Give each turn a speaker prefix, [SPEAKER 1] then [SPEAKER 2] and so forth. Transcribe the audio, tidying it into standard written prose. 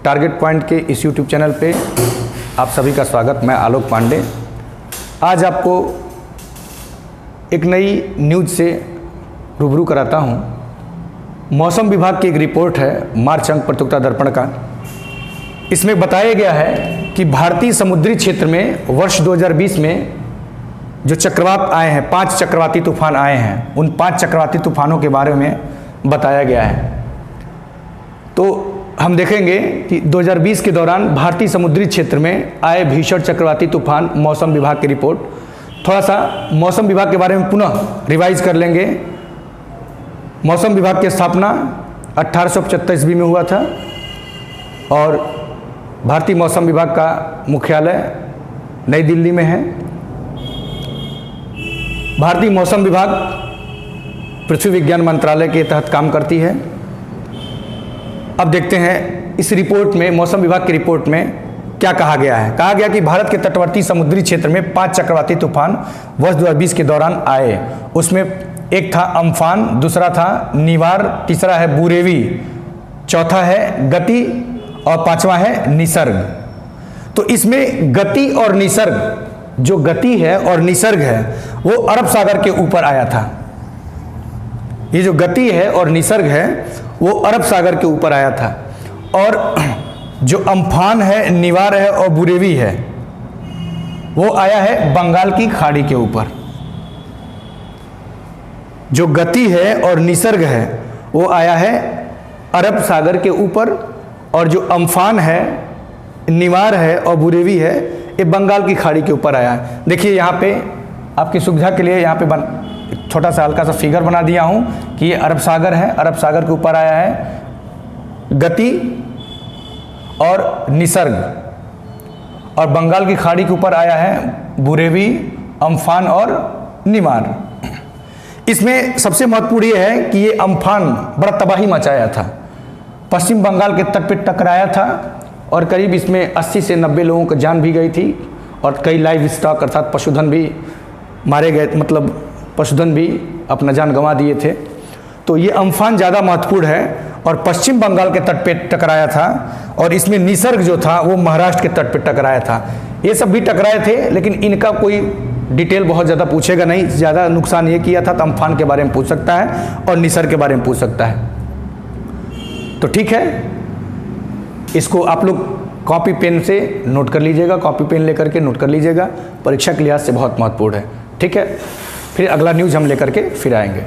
[SPEAKER 1] Target point के इस YouTube channel पे आप सभी का स्वागत। मैं आलोक पांडे आज आपको एक नई न्यूज़ से रूबरू कराता हूँ। मौसम विभाग की एक रिपोर्ट है मार्च अंक प्रतियोगिता दर्पण का। इसमें बताया गया है कि भारतीय समुद्री क्षेत्र में वर्ष 2020 में जो चक्रवात आए हैं, 5 चक्रवाती तूफान आए हैं, उन 5 चक्रवाती तूफानों के बारे में बताया गया है। तो हम देखेंगे कि 2020 के दौरान भारतीय समुद्री क्षेत्र में आए भीषण चक्रवाती तूफान, मौसम विभाग की रिपोर्ट। थोड़ा सा मौसम विभाग के बारे में पुनः रिवाइज कर लेंगे। मौसम विभाग की स्थापना 1875 ईस्वी में हुआ था और भारतीय मौसम विभाग का मुख्यालय नई दिल्ली में है। भारतीय मौसम विभाग पृथ्वी विज्ञान मंत्रालय के तहत काम करती है। अब देखते हैं इस रिपोर्ट में, मौसम विभाग की रिपोर्ट में क्या कहा गया है। कहा गया कि भारत के तटवर्ती समुद्री क्षेत्र में 5 चक्रवाती तूफान वर्ष 2020 के दौरान आए। उसमें एक था अम्फान, दूसरा था निवार, तीसरा है बुरेवी, चौथा है गति और पांचवा है निसर्ग। तो इसमें गति और निसर्ग, जो गति है और निसर्ग है वो अरब सागर के ऊपर आया था। ये जो गति है और निसर्ग है वो अरब सागर के ऊपर आया था। और जो अम्फान है, निवार है और बुरेवी है वो आया है बंगाल की खाड़ी के ऊपर। जो गति है और निसर्ग है वो आया है अरब सागर के ऊपर और जो अम्फान है, निवार है और बुरेवी है ये बंगाल की खाड़ी के ऊपर आया है। देखिए यहाँ पे आपकी सुविधा के लिए यहाँ पे छोटा सा हल्का सा फिगर बना दिया हूँ कि ये अरब सागर है, अरब सागर के ऊपर आया है गति और निसर्ग, और बंगाल की खाड़ी के ऊपर आया है बुरेवी, अम्फान और निवार। इसमें सबसे महत्वपूर्ण ये है कि ये अम्फान बड़ा तबाही मचाया था, पश्चिम बंगाल के तट पर टकराया था और करीब इसमें 80 से 90 लोगों की जान भी गई थी और कई लाइव स्टॉक अर्थात पशुधन भी मारे गए, मतलब पशुधन भी अपना जान गंवा दिए थे। तो ये अम्फान ज़्यादा महत्वपूर्ण है और पश्चिम बंगाल के तट पे टकराया था और इसमें निसर्ग जो था वो महाराष्ट्र के तट पे टकराया था। ये सब भी टकराए थे लेकिन इनका कोई डिटेल बहुत ज़्यादा पूछेगा नहीं। ज़्यादा नुकसान ये किया था तो अम्फान के बारे में पूछ सकता है और निसर्ग के बारे में पूछ सकता है। तो ठीक है, इसको आप लोग कॉपी पेन से नोट कर लीजिएगा, कॉपी पेन लेकर के नोट कर लीजिएगा, परीक्षा के लिहाज से बहुत महत्वपूर्ण है। ठीक है, फिर अगला न्यूज़ हम लेकर के फिर आएंगे।